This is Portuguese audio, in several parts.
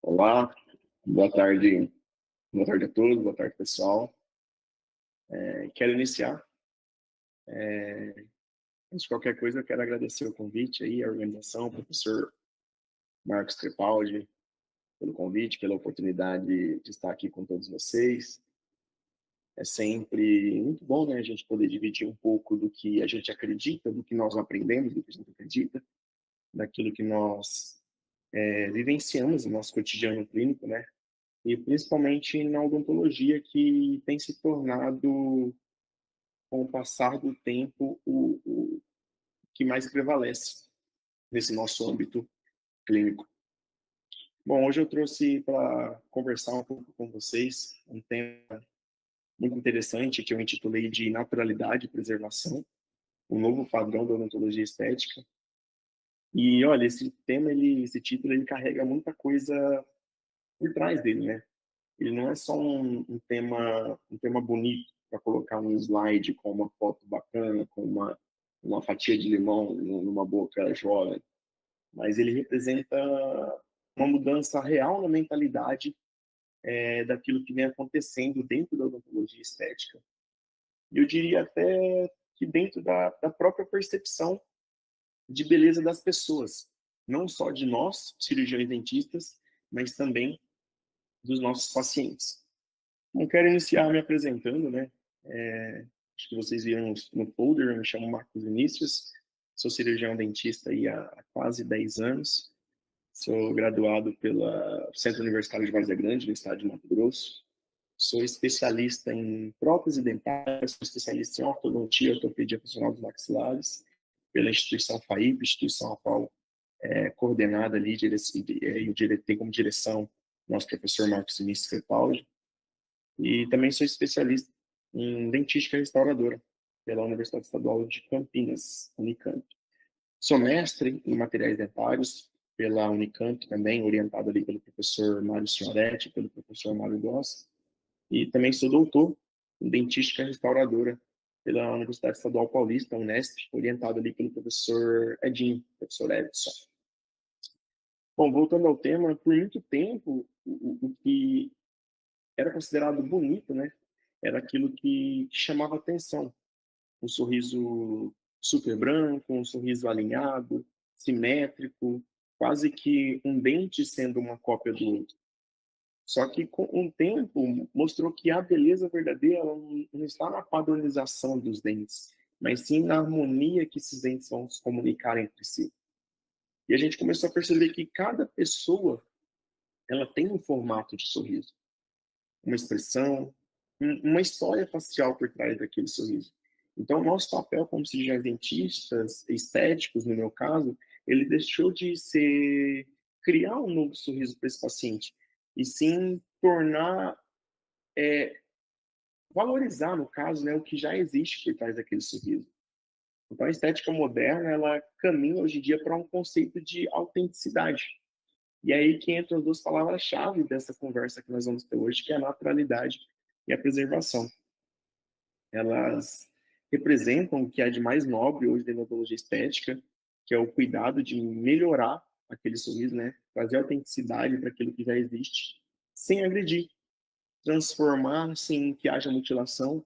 Olá, boa tarde, boa tarde a todos, boa tarde pessoal. Quero iniciar. Antes de qualquer coisa, eu quero agradecer o convite aí, a organização, o professor Marcos Trepaldi, pelo convite, pela oportunidade de estar aqui com todos vocês. É sempre muito bom, né, a gente poder dividir um pouco do que a gente acredita, do que nós aprendemos, do que a gente acredita, daquilo que nós vivenciamos no nosso cotidiano clínico, né? E principalmente na odontologia, que tem se tornado, com o passar do tempo, o que mais prevalece nesse nosso âmbito clínico. Bom, hoje eu trouxe para conversar um pouco com vocês um tema muito interessante que eu intitulei de Naturalidade e Preservação, um novo padrão da odontologia estética. E olha, esse tema, esse título, ele carrega muita coisa por trás dele, né? Ele não é só um tema bonito para colocar um slide com uma foto bacana, com uma fatia de limão numa boca jovem, mas ele representa uma mudança real na mentalidade daquilo que vem acontecendo dentro da odontologia estética. E eu diria até que dentro da própria percepção de beleza das pessoas, não só de nós, cirurgiões dentistas, mas também dos nossos pacientes. Não quero iniciar me apresentando, né? Acho que vocês viram no folder, eu me chamo Marcos Vinícius, sou cirurgião dentista aí há quase 10 anos, sou graduado pela Centro Universitário de Várzea Grande, no estado de Mato Grosso, sou especialista em prótese dentária, sou especialista em ortodontia, ortopedia funcional dos maxilares, pela instituição FAIP, instituição a qual é coordenada ali, e tem como direção nosso professor Marcos Vinícius Crepaldi. E também sou especialista em dentística restauradora pela Universidade Estadual de Campinas, Unicamp. Sou mestre em materiais dentários pela Unicamp também, orientado ali pelo professor Mário Signoretti, pelo professor Mário Goss. E também sou doutor em dentística restauradora pela Universidade Estadual Paulista, Unesp, orientado ali pelo professor Edinho, professor Edson. Bom, voltando ao tema, por muito tempo, o que era considerado bonito, né? Era aquilo que chamava atenção. Um sorriso super branco, um sorriso alinhado, simétrico, quase que um dente sendo uma cópia do outro. Só que com o tempo mostrou que a beleza verdadeira não está na padronização dos dentes, mas sim na harmonia que esses dentes vão se comunicar entre si. E a gente começou a perceber que cada pessoa, ela tem um formato de sorriso, uma expressão, uma história facial por trás daquele sorriso. Então, o nosso papel como cirurgiões dentistas, estéticos, no meu caso, ele deixou de ser criar um novo sorriso para esse paciente, e sim tornar, valorizar, no caso, né, o que já existe por trás daquele sorriso. Então, a estética moderna, ela caminha hoje em dia para um conceito de autenticidade. E é aí que entram as duas palavras-chave dessa conversa que nós vamos ter hoje, que é a naturalidade e a preservação. Elas representam o que há de mais nobre hoje da odontologia estética, que é o cuidado de melhorar aquele sorriso, né? Trazer autenticidade para aquilo que já existe, sem agredir, transformar sem que haja mutilação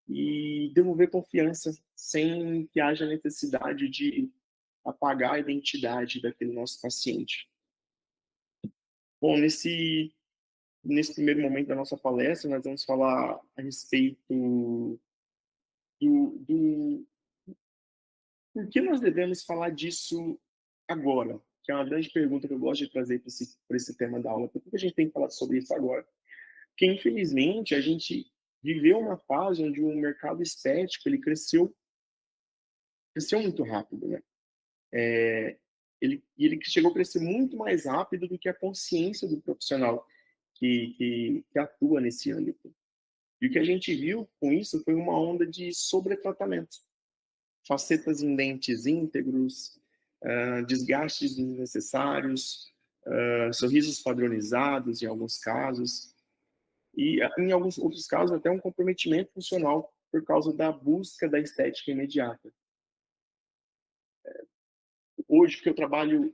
e devolver confiança sem que haja necessidade de apagar a identidade daquele nosso paciente. Bom, nesse primeiro momento da nossa palestra, nós vamos falar a respeito do por que nós devemos falar disso agora? Que é uma grande pergunta que eu gosto de trazer para esse tema da aula. Por que a gente tem que falar sobre isso agora? Porque, infelizmente, a gente viveu uma fase onde o mercado estético ele cresceu muito rápido, né? Ele chegou a crescer muito mais rápido do que a consciência do profissional que atua nesse âmbito. E o que a gente viu com isso foi uma onda de sobretratamento. Facetas em dentes íntegros, desgastes desnecessários, sorrisos padronizados em alguns casos, e em alguns outros casos até um comprometimento funcional por causa da busca da estética imediata. Hoje que eu trabalho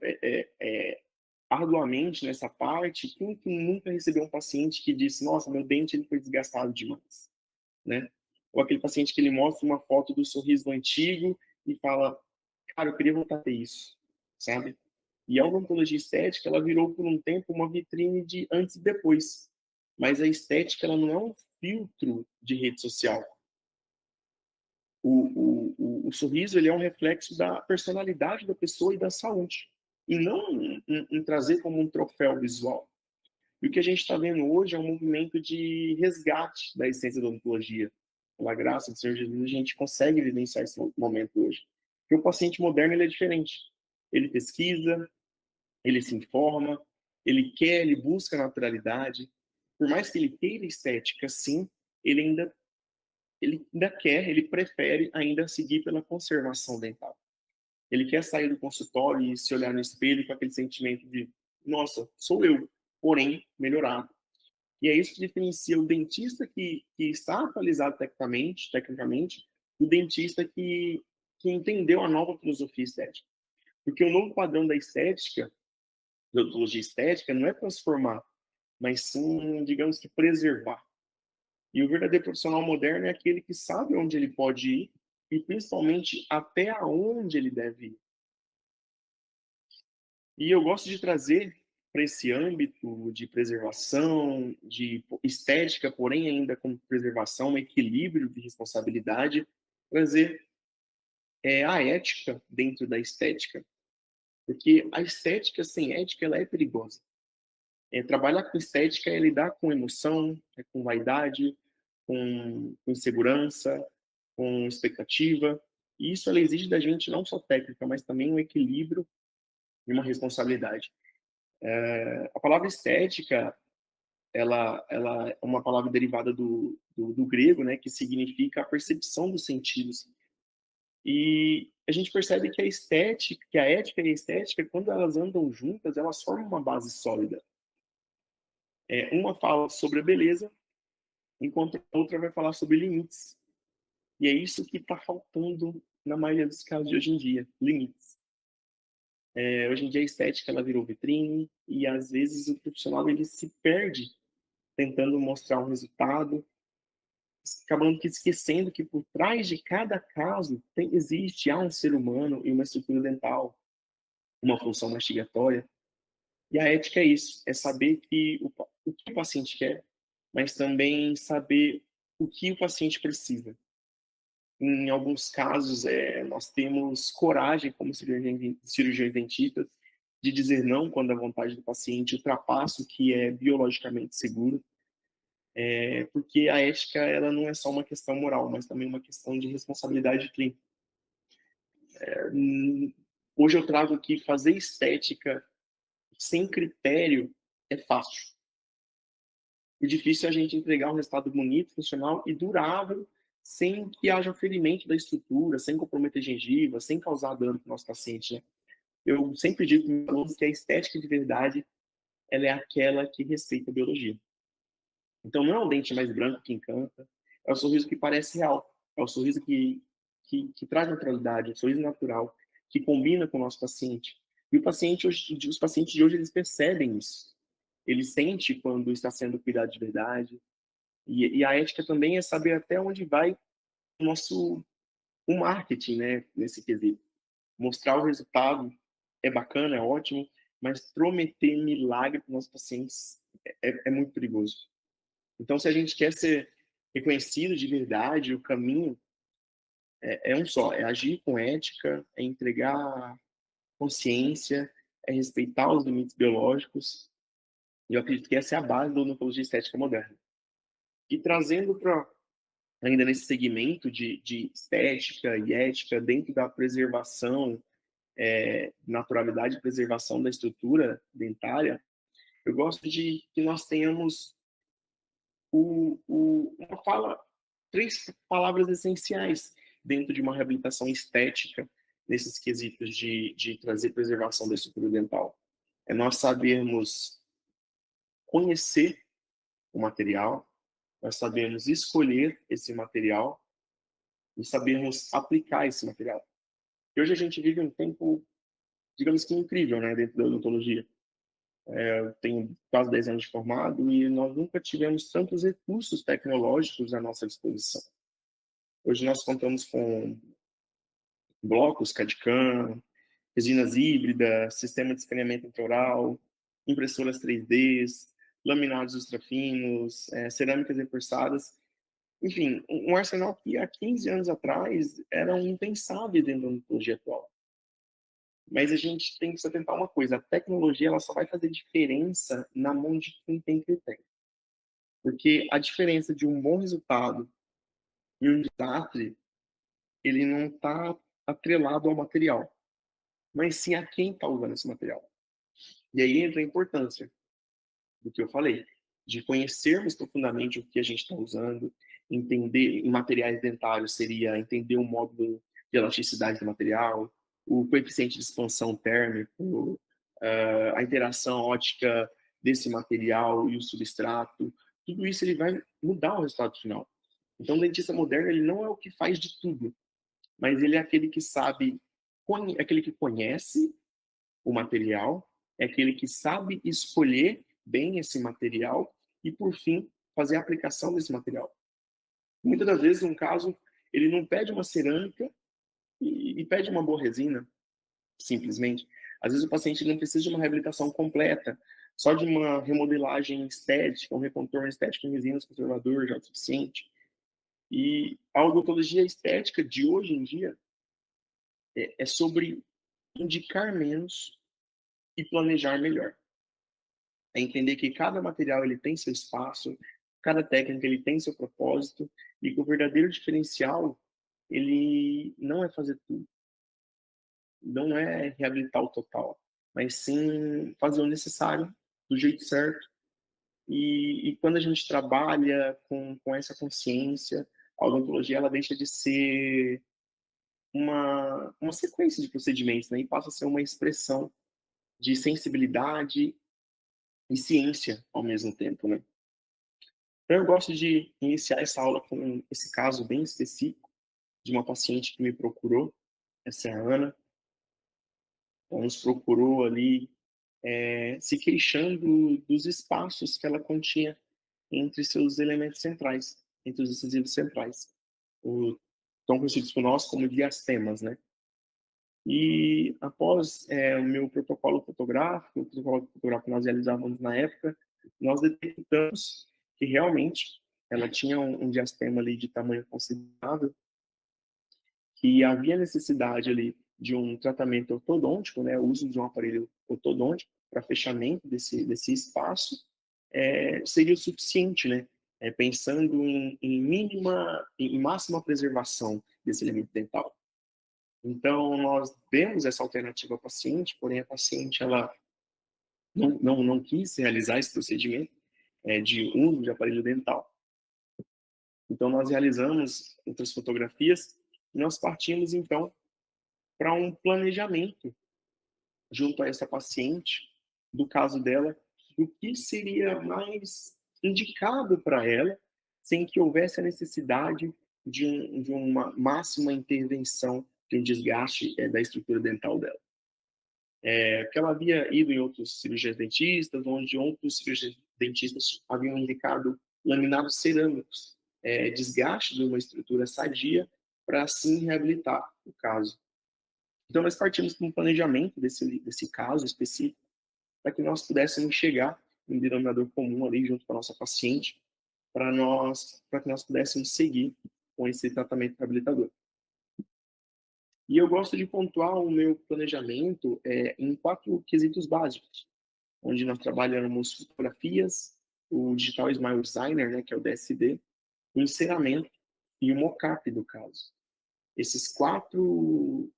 arduamente nessa parte, quem que nunca recebeu um paciente que disse, nossa, meu dente ele foi desgastado demais, né? Ou aquele paciente que ele mostra uma foto do sorriso antigo e fala, cara, eu queria voltar a ter isso, sabe? E a odontologia estética, ela virou por um tempo uma vitrine de antes e depois. Mas a estética, ela não é um filtro de rede social. O sorriso, ele é um reflexo da personalidade da pessoa e da saúde. E não um trazer como um troféu visual. E o que a gente está vendo hoje é um movimento de resgate da essência da odontologia. Pela graça do Senhor Jesus, a gente consegue vivenciar esse momento hoje. Porque o paciente moderno, ele é diferente. Ele pesquisa, ele se informa, ele quer, ele busca naturalidade. Por mais que ele queira estética, sim, ele ainda quer, ele prefere ainda seguir pela conservação dental. Ele quer sair do consultório e se olhar no espelho com aquele sentimento de, nossa, sou eu, porém melhorado. E é isso que diferencia o dentista que está atualizado tecnicamente, do dentista que entendeu a nova filosofia estética. Porque o novo padrão da estética, da odontologia estética, não é transformar, mas sim, digamos que preservar. E o verdadeiro profissional moderno é aquele que sabe onde ele pode ir e principalmente até aonde ele deve ir. E eu gosto de trazer para esse âmbito de preservação, de estética, porém ainda com preservação, um equilíbrio de responsabilidade, trazer a ética dentro da estética, porque a estética sem ética ela é perigosa. Trabalhar com estética é lidar com emoção, com vaidade, com insegurança, com expectativa. E isso ela exige da gente não só técnica, mas também um equilíbrio e uma responsabilidade. A palavra estética, ela é uma palavra derivada do grego, né, que significa a percepção dos sentidos. E a gente percebe que a estética, que a ética e a estética, quando elas andam juntas, elas formam uma base sólida. Uma fala sobre a beleza, enquanto a outra vai falar sobre limites. E é isso que está faltando na maioria dos casos de hoje em dia, limites. Hoje em dia a estética ela virou vitrine e às vezes o profissional ele se perde tentando mostrar um resultado, acabando que esquecendo que por trás de cada caso há um ser humano e uma estrutura dental, uma função mastigatória. E a ética é isso, é saber o que o paciente quer, mas também saber o que o paciente precisa. Em alguns casos, nós temos coragem, como cirurgiões dentistas, de dizer não quando a vontade do paciente ultrapassa o que é biologicamente seguro, porque a ética ela não é só uma questão moral, mas também uma questão de responsabilidade clínica. Hoje eu trago que fazer estética sem critério é fácil. O difícil é a gente entregar um resultado bonito, funcional e durável, sem que haja ferimento da estrutura, sem comprometer gengiva, sem causar dano para o nosso paciente, né? Eu sempre digo para os alunos que a estética de verdade ela é aquela que respeita a biologia. Então, não é o dente mais branco que encanta, é o sorriso que parece real, é o sorriso que traz naturalidade, o sorriso natural, que combina com o nosso paciente. E os pacientes de hoje, eles percebem isso. Eles sentem quando está sendo cuidado de verdade. E a ética também é saber até onde vai o marketing, né, nesse quesito. Mostrar o resultado é bacana, é ótimo, mas prometer milagre para os nossos pacientes é muito perigoso. Então, se a gente quer ser reconhecido de verdade, o caminho é um só: é agir com ética, é entregar consciência, é respeitar os limites biológicos. E eu acredito que essa é a base da odontologia estética moderna. E trazendo para ainda nesse segmento de estética e ética, dentro da preservação, naturalidade e preservação da estrutura dentária, eu gosto de que nós tenhamos uma fala, três palavras essenciais dentro de uma reabilitação estética, nesses quesitos de trazer preservação da estrutura dental. É nós sabermos conhecer o material, nós sabermos escolher esse material e sabermos aplicar esse material. E hoje a gente vive um tempo, digamos que incrível, né, dentro da odontologia. Eu tenho quase 10 anos de formado e nós nunca tivemos tantos recursos tecnológicos à nossa disposição. Hoje nós contamos com blocos CAD/CAM, resinas híbridas, sistema de escaneamento intraoral, impressoras 3Ds, laminados ultrafinos, cerâmicas reforçadas. Enfim, um arsenal que há 15 anos atrás era um impensável dentro da odontologia atual. Mas a gente tem que se atentar a uma coisa: a tecnologia ela só vai fazer diferença na mão de quem tem critério. Porque a diferença de um bom resultado e um desastre, ele não está atrelado ao material, mas sim a quem está usando esse material. E aí entra a importância do que eu falei, de conhecermos profundamente o que a gente está usando, entender em materiais dentários seria entender o módulo de elasticidade do material, o coeficiente de expansão térmico, a interação ótica desse material e o substrato, tudo isso ele vai mudar o resultado final. Então, o dentista moderno ele não é o que faz de tudo, mas ele é aquele que sabe, é aquele que conhece o material, é aquele que sabe escolher bem esse material e, por fim, fazer a aplicação desse material. Muitas das vezes, um caso, ele não pede uma cerâmica e pede uma boa resina, simplesmente. Às vezes o paciente não precisa de uma reabilitação completa, só de uma remodelagem estética, um recontorno estético em resinas conservador já é o suficiente. E a odontologia estética de hoje em dia é sobre indicar menos e planejar melhor. É entender que cada material ele tem seu espaço, cada técnica ele tem seu propósito e que o verdadeiro diferencial ele não é fazer tudo, não é reabilitar o total, mas sim fazer o necessário do jeito certo. E quando a gente trabalha com essa consciência, a odontologia ela deixa de ser uma sequência de procedimentos, né? E passa a ser uma expressão de sensibilidade e ciência ao mesmo tempo, né? Então, eu gosto de iniciar essa aula com esse caso bem específico de uma paciente que me procurou, essa é a Ana. Ela nos procurou ali, se queixando dos espaços que ela continha entre seus elementos centrais, entre os incisivos centrais, tão conhecidos por nós como diastemas, né? E após o meu protocolo fotográfico, o protocolo fotográfico que nós realizávamos na época, nós detectamos que realmente ela tinha um diastema ali de tamanho considerável, que havia necessidade ali de um tratamento ortodôntico, né, o uso de um aparelho ortodôntico para fechamento desse espaço, seria o suficiente, né, pensando em máxima preservação desse elemento dental. Então, nós demos essa alternativa ao paciente, porém a paciente ela não quis realizar esse procedimento de uso de aparelho dental. Então, nós realizamos outras fotografias e nós partimos, então, para um planejamento junto a essa paciente, do caso dela, do que seria mais indicado para ela, sem que houvesse a necessidade de uma máxima intervenção, de um desgaste da estrutura dental dela. Porque ela havia ido em outros cirurgiões dentistas, onde outros cirurgiões dentistas haviam indicado laminados cerâmicos, desgaste de uma estrutura sadia, para assim reabilitar o caso. Então, nós partimos para um planejamento desse caso específico, para que nós pudéssemos chegar em um denominador comum ali junto com a nossa paciente, para que nós pudéssemos seguir com esse tratamento reabilitador. E eu gosto de pontuar o meu planejamento em 4 quesitos básicos, onde nós trabalhamos fotografias, o Digital Smile Designer, né, que é o DSD, o encerramento e o mockup do caso. Esses 4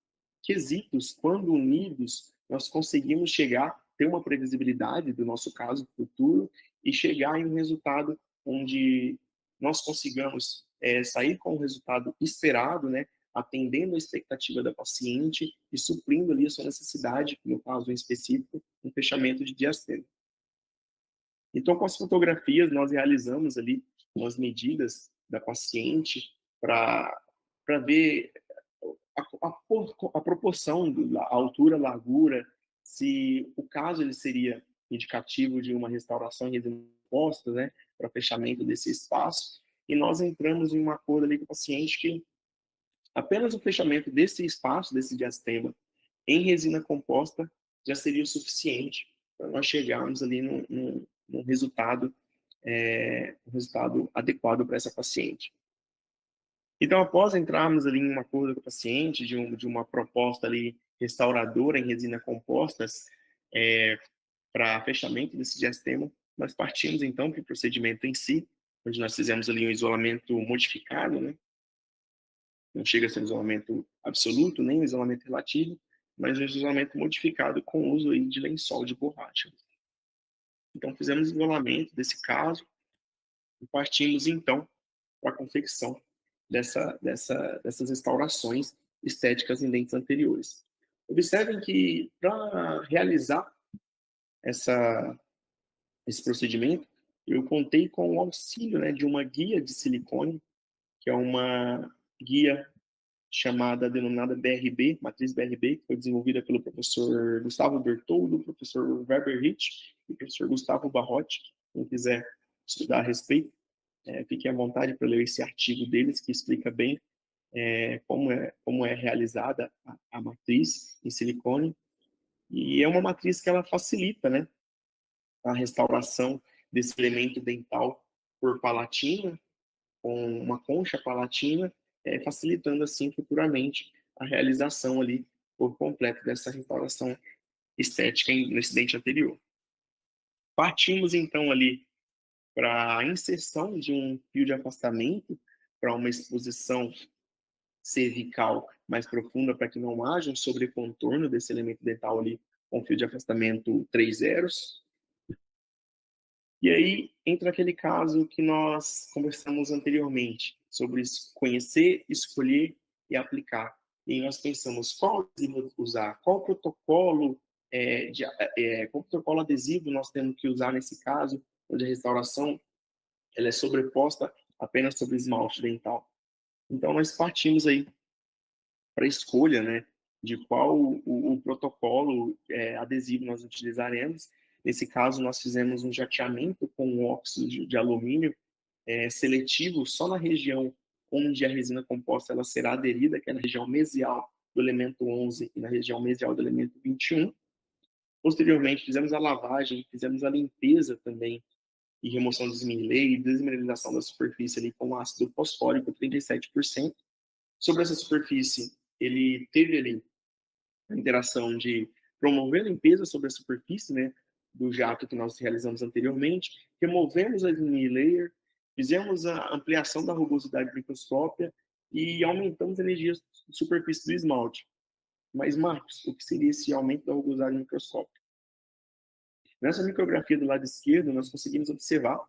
quesitos, quando unidos, nós conseguimos chegar, ter uma previsibilidade do nosso caso futuro e chegar em um resultado onde nós consigamos sair com o resultado esperado, né, atendendo a expectativa da paciente e suprindo ali a sua necessidade, no caso em específico, um fechamento de diastema. Então, com as fotografias, nós realizamos ali umas medidas da paciente para ver a proporção, a altura, a largura, se o caso ele seria indicativo de uma restauração em resina composta, né, para fechamento desse espaço, e nós entramos em um acordo ali com o paciente que apenas o fechamento desse espaço, desse diastema, em resina composta, já seria o suficiente para nós chegarmos ali num resultado, um resultado adequado para essa paciente. Então, após entrarmos ali em um acordo com o paciente, de uma proposta ali restauradora em resina compostas, para fechamento desse diastema, nós partimos então para o procedimento em si, onde nós fizemos ali um isolamento modificado, né? Não chega a ser um isolamento absoluto, nem um isolamento relativo, mas um isolamento modificado com o uso aí de lençol de borracha. Então, fizemos isolamento desse caso e partimos então para a confecção dessas restaurações estéticas em dentes anteriores. Observem que, para realizar esse procedimento, eu contei com o auxílio, né, de uma guia de silicone, que é uma guia denominada BRB, matriz BRB, que foi desenvolvida pelo professor Gustavo Bertoldo, professor Weber Hitch e professor Gustavo Barrotti. Quem quiser estudar a respeito, fiquem à vontade para ler esse artigo deles, que explica bem como é realizada a matriz em silicone. E é uma matriz que ela facilita, né, a restauração desse elemento dental por palatina, com uma concha palatina, facilitando assim futuramente a realização ali por completo dessa restauração estética nesse dente anterior. Partimos então ali para a inserção de um fio de afastamento para uma exposição cervical mais profunda, para que não haja um sobrecontorno desse elemento dental ali com fio de afastamento 3 zeros. E aí entra aquele caso que nós conversamos anteriormente, sobre conhecer, escolher e aplicar. E nós pensamos qual adesivo usar, qual protocolo, qual protocolo adesivo nós temos que usar nesse caso, onde a restauração ela é sobreposta apenas sobre esmalte dental. Então nós partimos aí para a escolha, né, de qual o protocolo adesivo nós utilizaremos. Nesse caso, nós fizemos um jateamento com óxido de alumínio seletivo só na região onde a resina composta ela será aderida, que é na região mesial do elemento 11 e na região mesial do elemento 21. Posteriormente, fizemos a lavagem, fizemos a limpeza também e remoção de desmielê e desmineralização da superfície ali com ácido fosfórico 37%. Sobre essa superfície, ele teve ali a interação de promover a limpeza sobre a superfície, né, do jato que nós realizamos anteriormente, removemos a mini layer, fizemos a ampliação da rugosidade microscópia e aumentamos a energia de superfície do esmalte. Mas, Marcos, o que seria esse aumento da rugosidade microscópica? Nessa micrografia do lado esquerdo, nós conseguimos observar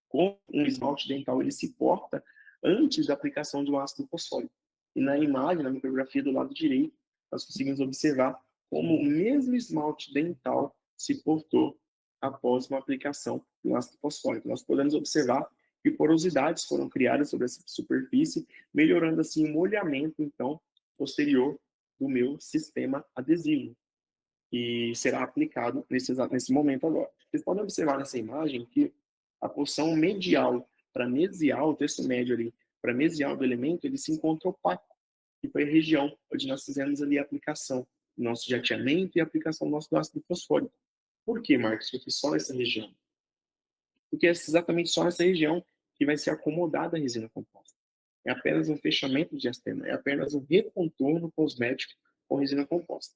como um esmalte dental ele se porta antes da aplicação de um ácido fosfórico. E na imagem, na micrografia do lado direito, nós conseguimos observar como o mesmo esmalte dental se portou após uma aplicação do ácido fosfórico. Nós podemos observar que porosidades foram criadas sobre essa superfície, melhorando assim o molhamento, então, posterior do meu sistema adesivo, que será aplicado nesse momento agora. Vocês podem observar nessa imagem que a porção medial para mesial, o terço médio ali, para mesial do elemento, ele se encontra opaco, que foi a região onde nós fizemos ali a aplicação do nosso jateamento e a aplicação do nosso ácido fosfórico. Por que, Marcos? Porque só nessa região. Porque é exatamente só nessa região que vai ser acomodada a resina composta. É apenas um fechamento de diastema, é apenas um recontorno cosmético com resina composta.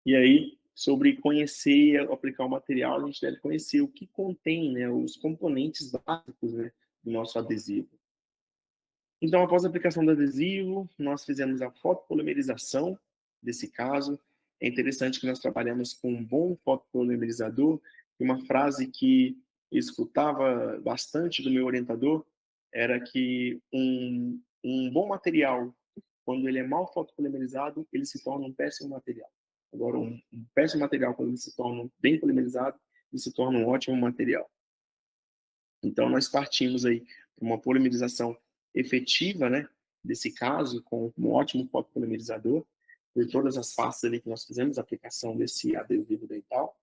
E aí, sobre conhecer e aplicar o material, a gente deve conhecer o que contém, né, os componentes básicos, né, do nosso adesivo. Então, após a aplicação do adesivo, nós fizemos a fotopolimerização desse caso. É interessante que nós trabalhamos com um bom fotopolimerizador, e uma frase que eu escutava bastante do meu orientador era que um bom material, quando ele é mal fotopolimerizado, ele se torna um péssimo material. Agora, um péssimo material, quando ele se torna bem polimerizado, ele se torna um ótimo material. Então, nós partimos aí para uma polimerização efetiva, né, desse caso, com um ótimo fotopolimerizador, por todas as faces ali que nós fizemos a aplicação desse adesivo dental.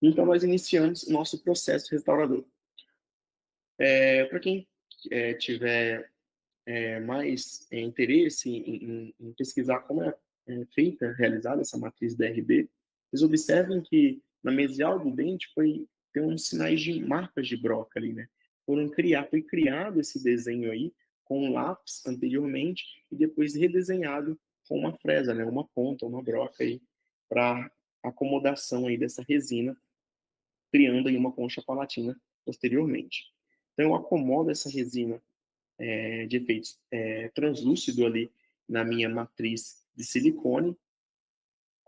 Então, nós iniciamos o nosso processo restaurador. Para quem tiver mais interesse em pesquisar como é feita, realizada essa matriz DRB, vocês observem que na mesial do dente tem uns sinais de marcas de broca ali, né? Foi criado esse desenho aí com um lápis anteriormente e depois redesenhado com uma fresa, né? Uma ponta, uma broca aí para acomodação aí dessa resina, criando aí uma concha palatina posteriormente. Então eu acomodo essa resina de efeitos translúcido ali na minha matriz de silicone,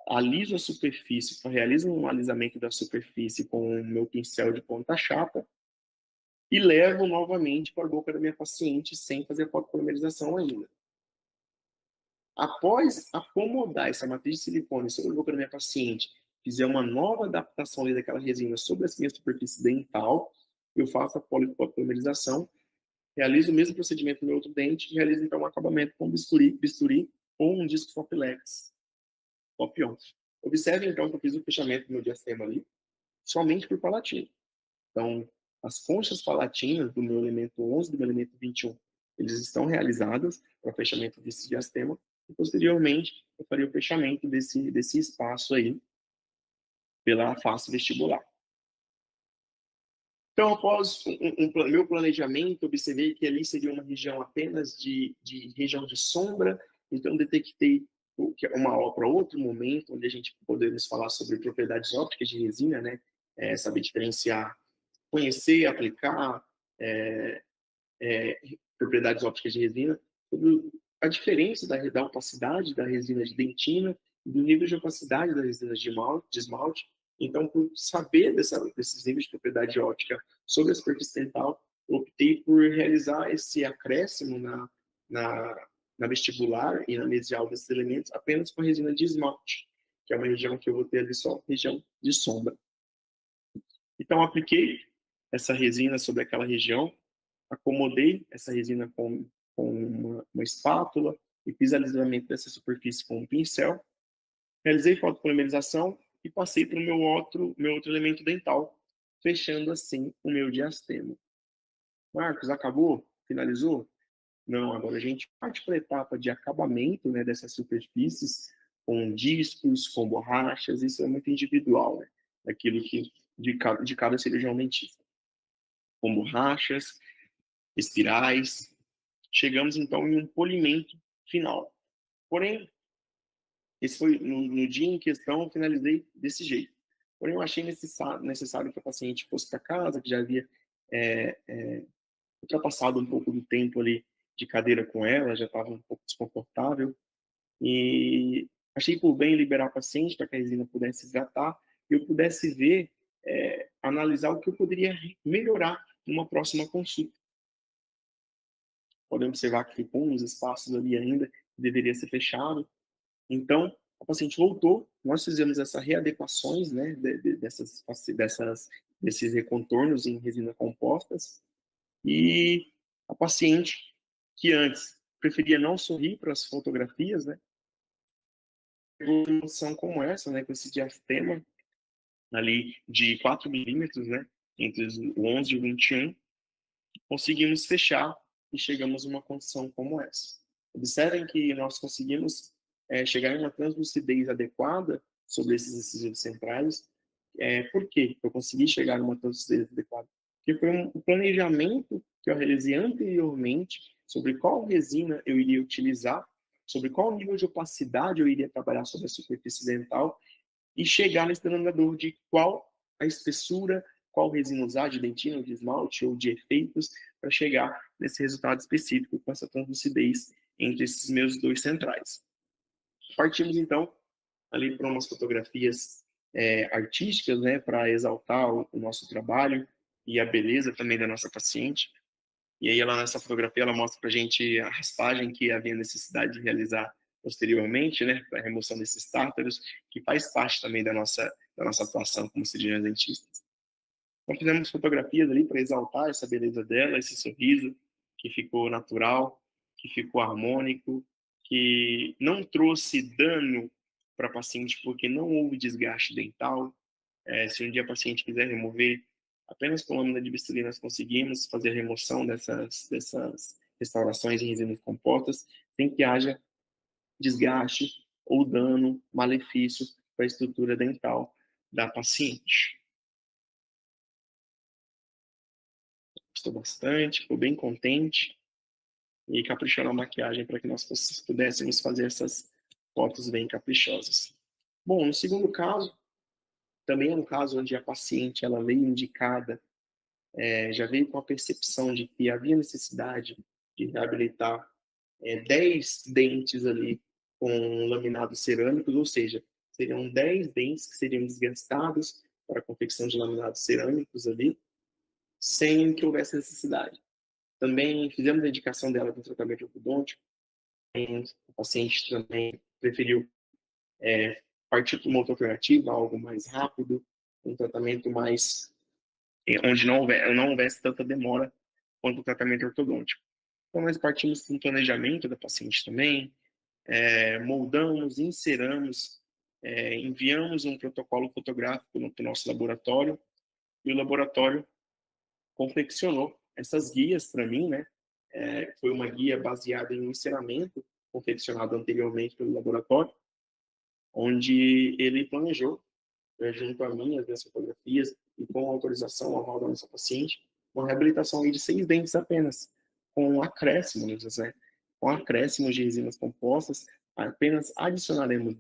aliso a superfície, realizo um alisamento da superfície com o meu pincel de ponta chapa e levo novamente para a boca da minha paciente sem fazer fotopolimerização ainda. Após acomodar essa matriz de silicone sobre a boca da minha paciente, fizer uma nova adaptação ali daquela resina sobre a minha superfície dental, eu faço a fotopolimerização, realizo o mesmo procedimento no meu outro dente e realizo então um acabamento com bisturi ou um disco Foplex, Fopion. Observe então que eu fiz o fechamento do meu diastema ali, somente por palatina. Então, as conchas palatinas do meu elemento 11 e do meu elemento 21, eles estão realizadas para o fechamento desse diastema e posteriormente eu faria o fechamento desse espaço aí pela face vestibular. Então, após meu planejamento, observei que ali seria uma região apenas de região de sombra, então detectei para outro momento, onde a gente podemos falar sobre propriedades ópticas de resina, né? Saber diferenciar, conhecer, aplicar propriedades ópticas de resina, sobre a diferença da opacidade da resina de dentina e do nível de opacidade das resinas de esmalte. Então, por saber desses níveis de propriedade óptica sobre a superfície dental, eu optei por realizar esse acréscimo na, na vestibular e na mesial desses elementos apenas com a resina de esmalte, que é uma região que eu vou ter ali só região de sombra. Então, apliquei essa resina sobre aquela região, acomodei essa resina com uma espátula e fiz alisamento dessa superfície com um pincel, realizei fotopolimerização e passei para o meu outro elemento dental, fechando assim o meu diastema. Marcos, acabou? Finalizou? Não, agora a gente parte para a etapa de acabamento, né, dessas superfícies com discos, com borrachas, isso é muito individual, né, daquilo que de cada cirurgião dentista. Com borrachas, espirais, chegamos então em um polimento final. Porém, esse foi no dia em questão, eu finalizei desse jeito. Porém, eu achei necessário que a paciente fosse para casa, que já havia ultrapassado um pouco do tempo ali de cadeira com ela, já estava um pouco desconfortável. E achei por bem liberar a paciente para que a resina pudesse hidratar e eu pudesse ver, analisar o que eu poderia melhorar numa próxima consulta. Podem observar que ficou uns espaços ali ainda que deveria ser fechado. Então, a paciente voltou, nós fizemos essas readequações, né, desses recontornos em resina compostas, e a paciente, que antes preferia não sorrir para as fotografias, né, uma emoção como essa, né, com esse diastema ali de 4 milímetros, né, entre o 11 e o 21, conseguimos fechar e chegamos a uma condição como essa. Observem que nós conseguimos chegar em uma translucidez adequada sobre esses incisivos centrais. Por quê? Eu consegui chegar em uma translucidez adequada? Porque foi um planejamento que eu realizei anteriormente sobre qual resina eu iria utilizar, sobre qual nível de opacidade eu iria trabalhar sobre a superfície dental e chegar nesse denominador de qual a espessura, qual resina usar, de dentina, ou de esmalte, ou de efeitos, para chegar nesse resultado específico com essa translucidez entre esses meus dois centrais. Partimos, então, ali para umas fotografias artísticas, né, para exaltar o nosso trabalho e a beleza também da nossa paciente. E aí, ela, nessa fotografia, ela mostra para a gente a raspagem que havia necessidade de realizar posteriormente, né, para a remoção desses tártaros, que faz parte também da nossa atuação como cirurgiões dentistas. Então, fizemos fotografias ali para exaltar essa beleza dela, esse sorriso que ficou natural, que ficou harmônico, que não trouxe dano para a paciente porque não houve desgaste dental, Se um dia a paciente quiser remover, apenas com lâmina de bisturi nós conseguimos fazer a remoção dessas restaurações em resinas compostas, sem que haja desgaste ou dano, malefício para a estrutura dental da paciente. Gostou bastante, ficou bem contente e caprichou na maquiagem para que nós pudéssemos fazer essas fotos bem caprichosas. Bom, no segundo caso, também é um caso onde a paciente ela veio indicada, já veio com a percepção de que havia necessidade de reabilitar 10 dentes ali com laminados cerâmicos, ou seja, seriam 10 dentes que seriam desgastados para a confecção de laminados cerâmicos ali, sem que houvesse necessidade. Também fizemos a indicação dela do tratamento ortodôntico, o paciente também preferiu partir para uma outra alternativa, algo mais rápido, um tratamento mais onde não houvesse tanta demora quanto o tratamento ortodôntico. Então, nós partimos com o planejamento da paciente também, moldamos, inseramos, enviamos um protocolo fotográfico para o nosso laboratório, e o laboratório confeccionou essas guias para mim, né? Foi uma guia baseada em um ensinamento confeccionado anteriormente pelo laboratório, onde ele planejou, junto a mim, as minhas fotografias, e com autorização ao da nossa paciente, uma reabilitação de 6 dentes apenas, com acréscimos, né? Com acréscimos de resinas compostas, apenas adicionaremos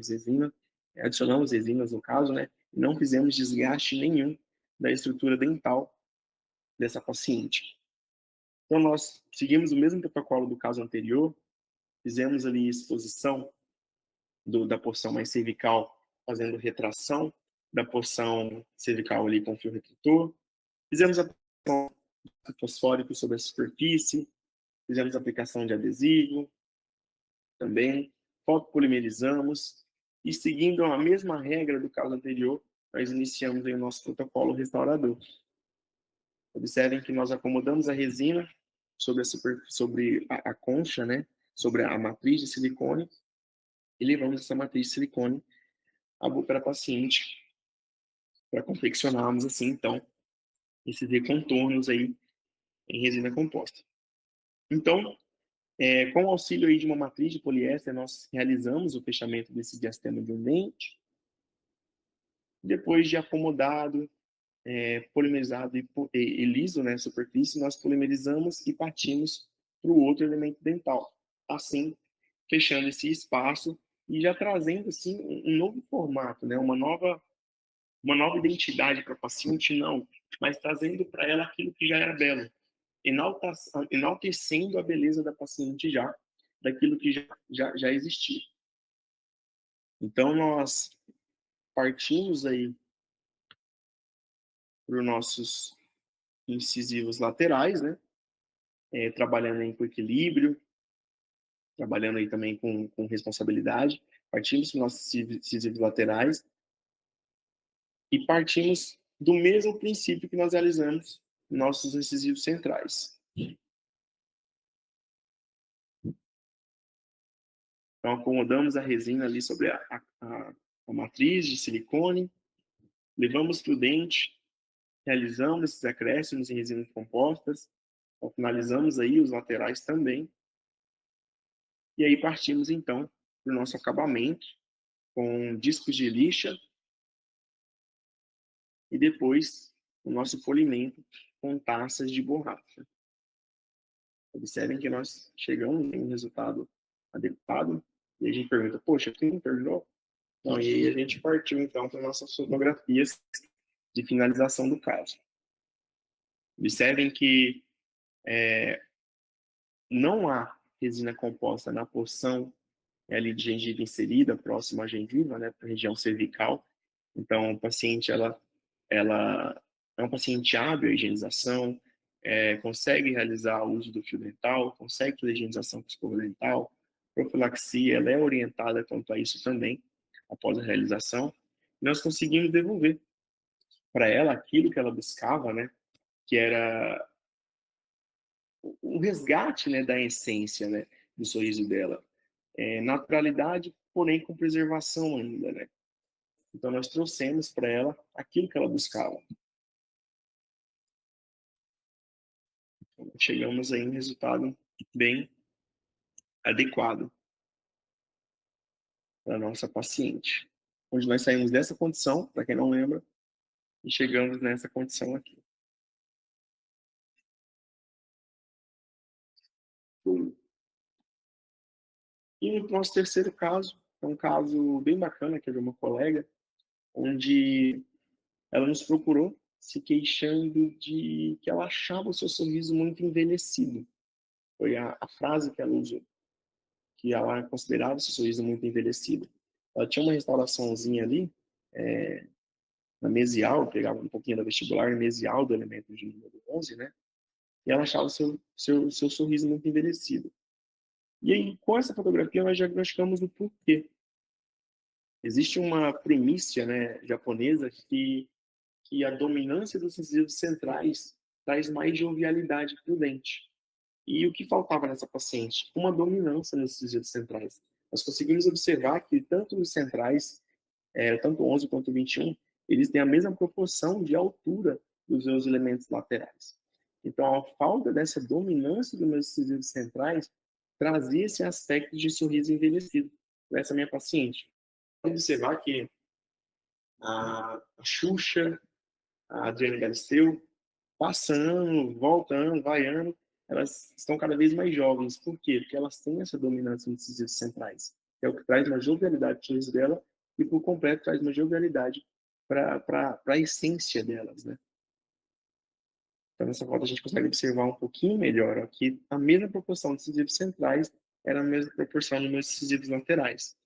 resina, adicionamos resinas no caso, né? E não fizemos desgaste nenhum da estrutura dental dessa paciente. Então, nós seguimos o mesmo protocolo do caso anterior, fizemos ali exposição da porção mais cervical, fazendo retração da porção cervical ali com fio retrator. Fizemos a aplicação de fosfórico sobre a superfície, fizemos a aplicação de adesivo também, fotopolimerizamos e, seguindo a mesma regra do caso anterior, nós iniciamos aí o nosso protocolo restaurador. Observem que nós acomodamos a resina sobre a concha, né? Sobre a matriz de silicone, e levamos essa matriz de silicone para a paciente, para confeccionarmos assim, então, esses recontornos aí em resina composta. Então, com o auxílio aí de uma matriz de poliéster, nós realizamos o fechamento desse diastema de um dente. Depois de acomodado, polimerizado e liso, né, superfície, nós polimerizamos e partimos para o outro elemento dental. Assim, fechando esse espaço e já trazendo assim um novo formato, né, uma nova identidade para a paciente, não, mas trazendo para ela aquilo que já era belo, enaltecendo a beleza da paciente já, daquilo que já existia. Então, nós partimos aí para os nossos incisivos laterais, né? Trabalhando aí com equilíbrio, trabalhando aí também com responsabilidade. Partimos para os nossos incisivos laterais e partimos do mesmo princípio que nós realizamos nossos incisivos centrais. Então, acomodamos a resina ali sobre a matriz de silicone, levamos para o dente, realizamos esses acréscimos em resinas compostas, então, finalizamos aí os laterais também, e aí partimos então para o nosso acabamento com discos de lixa e depois o nosso polimento com taças de borracha. Observem que nós chegamos em um resultado adequado e a gente pergunta, poxa, quem não terminou? Então, e aí a gente partiu então para nossas fotografias de finalização do caso. Observem que não há resina composta na porção ali de gengiva inserida, próxima à gengiva, né, para a região cervical. Então, o paciente, ela é um paciente hábil à higienização, consegue realizar o uso do fio dental, consegue fazer higienização com escova dental, profilaxia, ela é orientada quanto a isso também, após a realização. Nós conseguimos devolver para ela aquilo que ela buscava, né, que era o resgate, né, da essência, né, do sorriso dela. Naturalidade, porém com preservação ainda, né? Então, nós trouxemos para ela aquilo que ela buscava. Então, chegamos aí em um resultado bem adequado para a nossa paciente. Onde nós saímos dessa condição, para quem não lembra, e chegamos nessa condição aqui. E no nosso terceiro caso, é um caso bem bacana, que é de uma colega, onde ela nos procurou se queixando de que ela achava o seu sorriso muito envelhecido. Foi a frase que ela usou, que ela considerava o seu sorriso muito envelhecido. Ela tinha uma restauraçãozinha ali, na mesial, pegava um pouquinho da vestibular mesial do elemento de número 11, né? E ela achava o seu sorriso muito envelhecido. E aí, com essa fotografia, nós diagnosticamos o porquê. Existe uma premissa, né, japonesa que a dominância dos incisivos centrais traz mais jovialidade para o dente. E o que faltava nessa paciente? Uma dominância nos incisivos centrais. Nós conseguimos observar que tanto os centrais, tanto 11 quanto 21, eles têm a mesma proporção de altura dos seus elementos laterais. Então, a falta dessa dominância dos meus incisivos centrais trazia esse aspecto de sorriso envelhecido para essa minha paciente. Observar que a Xuxa, a Adriana Galisteu, passando, voltando, vaiando, elas estão cada vez mais jovens. Por quê? Porque elas têm essa dominância nos incisivos centrais. É o que traz uma jovialidade para o sorriso dela e, por completo, traz uma jovialidade para a essência delas, né? Então, nessa foto, a gente consegue observar um pouquinho melhor ó, que a mesma proporção de incisivos centrais era a mesma proporção dos meus incisivos laterais.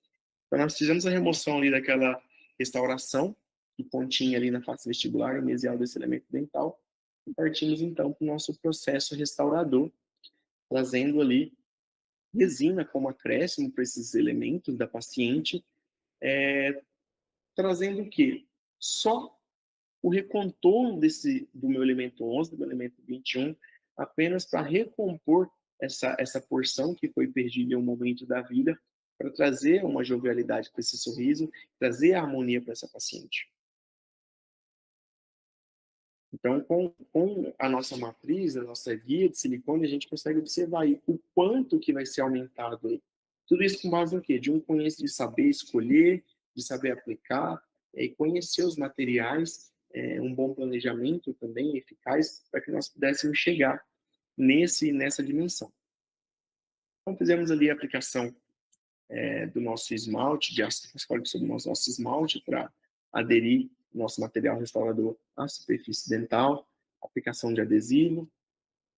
Então, nós fizemos a remoção ali daquela restauração que continha ali na face vestibular e mesial desse elemento dental e partimos, então, para o nosso processo restaurador, trazendo ali resina como acréscimo para esses elementos da paciente, trazendo o quê? Só o recontorno do meu elemento 11, do meu elemento 21, apenas para recompor essa porção que foi perdida em um momento da vida, para trazer uma jovialidade para esse sorriso, trazer harmonia para essa paciente. Então, com a nossa matriz, a nossa guia de silicone, a gente consegue observar aí o quanto que vai ser aumentado aí. Tudo isso com base no quê? De um conhecimento, de saber escolher, de saber aplicar, e conhecer os materiais, um bom planejamento também eficaz, para que nós pudéssemos chegar nessa dimensão. Então, fizemos ali a aplicação do nosso esmalte, de ácido fosfórico sobre o nosso esmalte, para aderir o nosso material restaurador à superfície dental, aplicação de adesivo,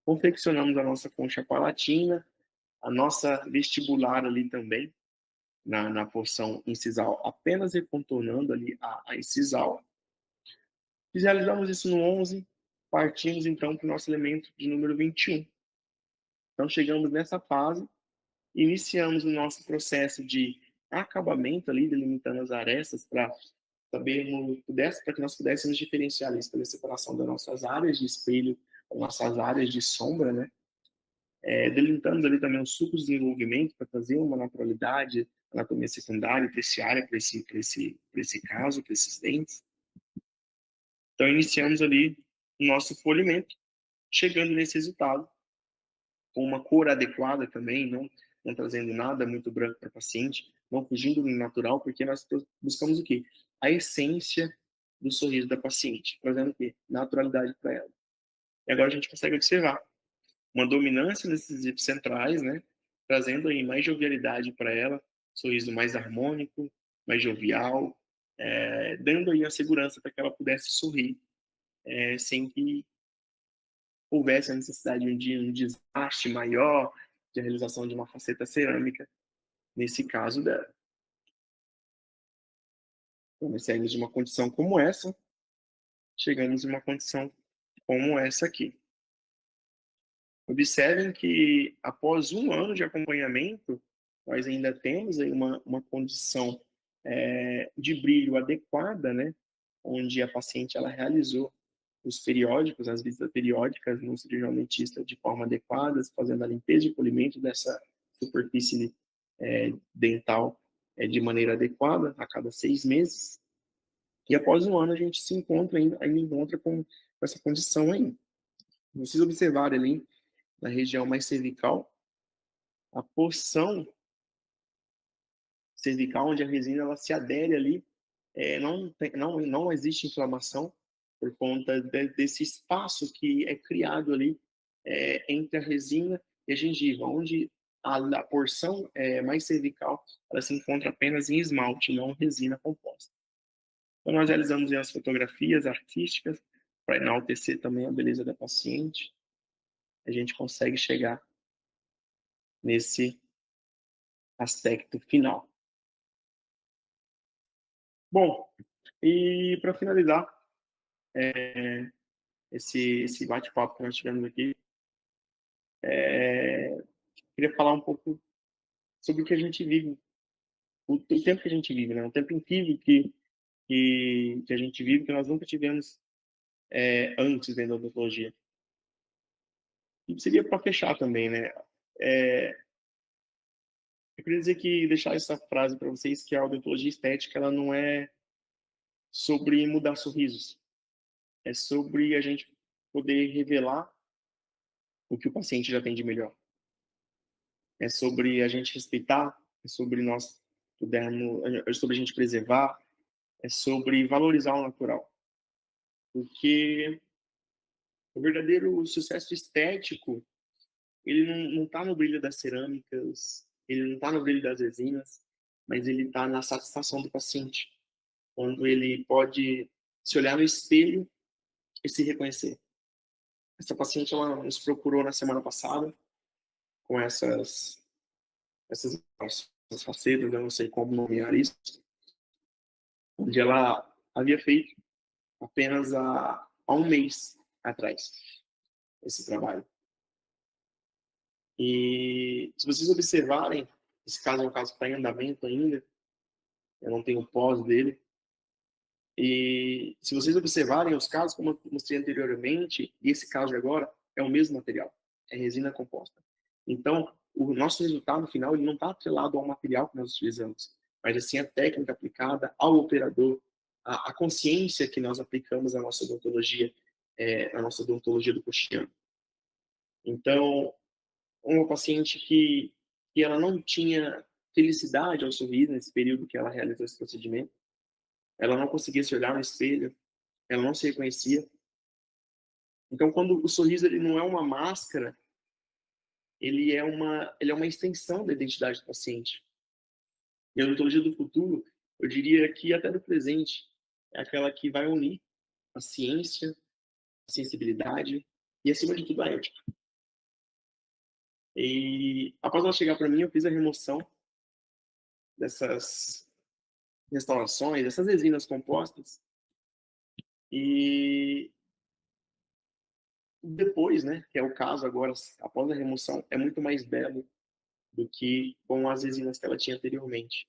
confeccionamos a nossa concha palatina, a nossa vestibular ali também, na porção incisal, apenas recontornando ali a incisal. Visualizamos isso no 11, partimos então para o nosso elemento de número 21. Então chegamos nessa fase, iniciamos o nosso processo de acabamento ali, delimitando as arestas para que nós pudéssemos diferenciar isso pela separação das nossas áreas de espelho, das nossas áreas de sombra, né? Delimitamos ali também os sucos de desenvolvimento para trazer uma naturalidade, anatomia secundária e terciária para esse caso, para esses dentes. Então, iniciamos ali o nosso polimento, chegando nesse resultado, com uma cor adequada também, não trazendo nada muito branco para o paciente, não fugindo do natural, porque nós buscamos o quê? A essência do sorriso da paciente, trazendo o quê? Naturalidade para ela. E agora a gente consegue observar uma dominância nesses zips centrais, né? Trazendo aí mais jovialidade para ela, sorriso mais harmônico, mais jovial, dando aí a segurança para que ela pudesse sorrir, sem que houvesse a necessidade de um desgaste maior, de realização de uma faceta cerâmica, nesse caso dela. Então, nós saímos de uma condição como essa, chegamos em uma condição como essa aqui. Observem que após um ano de acompanhamento, nós ainda temos aí uma condição de brilho adequada, né? Onde a paciente ela realizou os periódicos, as visitas periódicas no cirurgião dentista de forma adequada, fazendo a limpeza e polimento dessa superfície dental de maneira adequada a cada 6 meses. E após um ano a gente se encontra ainda encontra com essa condição aí. Vocês observarem ali na região mais cervical, a porção cervical onde a resina ela se adere ali, não existe inflamação por conta desse espaço que é criado ali entre a resina e a gengiva, onde a porção mais cervical ela se encontra apenas em esmalte, não resina composta. Então, nós realizamos as fotografias artísticas para enaltecer também a beleza da paciente. A gente consegue chegar nesse aspecto final. Bom, e para finalizar esse bate-papo que nós tivemos aqui, queria falar um pouco sobre o que a gente vive, o tempo que a gente vive, né? Um tempo incrível que a gente vive, que nós nunca tivemos antes dentro da odontologia. E seria para fechar também, né? É, eu queria dizer que deixar essa frase para vocês que a odontologia estética ela não é sobre mudar sorrisos, é sobre a gente poder revelar o que o paciente já tem de melhor. É sobre a gente respeitar, é sobre nós pudermos, é sobre a gente preservar, é sobre valorizar o natural. Porque o verdadeiro sucesso estético, ele não está no brilho das cerâmicas, ele não está no brilho das resinas, mas ele está na satisfação do paciente, quando ele pode se olhar no espelho e se reconhecer. Essa paciente ela nos procurou na semana passada com essas facetas, eu não sei como nomear isso, onde ela havia feito apenas há um mês atrás esse trabalho. E se vocês observarem, esse caso é um caso que está em andamento ainda, eu não tenho pós dele, e se vocês observarem os casos, como eu mostrei anteriormente, e esse caso de agora, é o mesmo material, é resina composta. Então, o nosso resultado final ele não está atrelado ao material que nós utilizamos, mas assim a técnica aplicada ao operador, a consciência que nós aplicamos à nossa odontologia do cotidiano. Então, uma paciente que ela não tinha felicidade ao sorrir nesse período que ela realizou esse procedimento, ela não conseguia se olhar no espelho, ela não se reconhecia. Então, quando o sorriso ele não é uma máscara, ele é uma extensão da identidade do paciente. E a odontologia do futuro, eu diria que até do presente, é aquela que vai unir a ciência, a sensibilidade e, acima de tudo, a ética. E após ela chegar para mim, eu fiz a remoção dessas restaurações, dessas resinas compostas, e depois, né, que é o caso agora, após a remoção, é muito mais belo do que com as resinas que ela tinha anteriormente.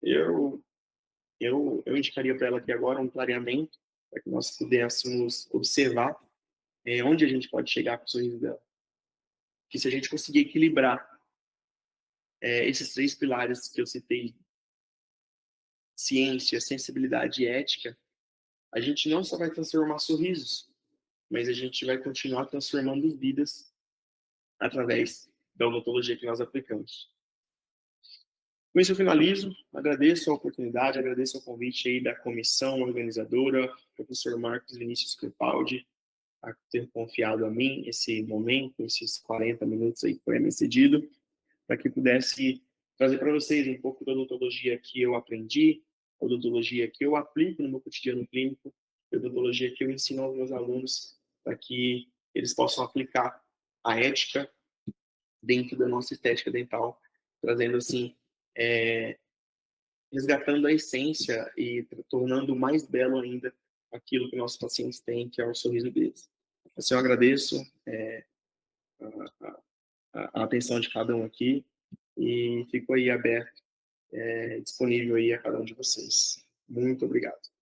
Eu, eu indicaria para ela aqui agora um clareamento, para que nós pudéssemos observar onde a gente pode chegar com o sorriso dela. Que se a gente conseguir equilibrar esses três pilares que eu citei, ciência, sensibilidade e ética, a gente não só vai transformar sorrisos, mas a gente vai continuar transformando vidas através da odontologia que nós aplicamos. Com isso eu finalizo, agradeço a oportunidade, agradeço o convite aí da comissão organizadora, professor Marcos Vinícius Crepaldi, a ter confiado a mim esse momento, esses 40 minutos aí que foi me cedido, para que pudesse trazer para vocês um pouco da odontologia que eu aprendi, a odontologia que eu aplico no meu cotidiano clínico, a odontologia que eu ensino aos meus alunos, para que eles possam aplicar a ética dentro da nossa estética dental, trazendo assim, resgatando a essência e tornando mais belo ainda aquilo que nossos pacientes têm, que é o sorriso deles. Assim, eu agradeço a atenção de cada um aqui e fico aí aberto, disponível aí a cada um de vocês. Muito obrigado.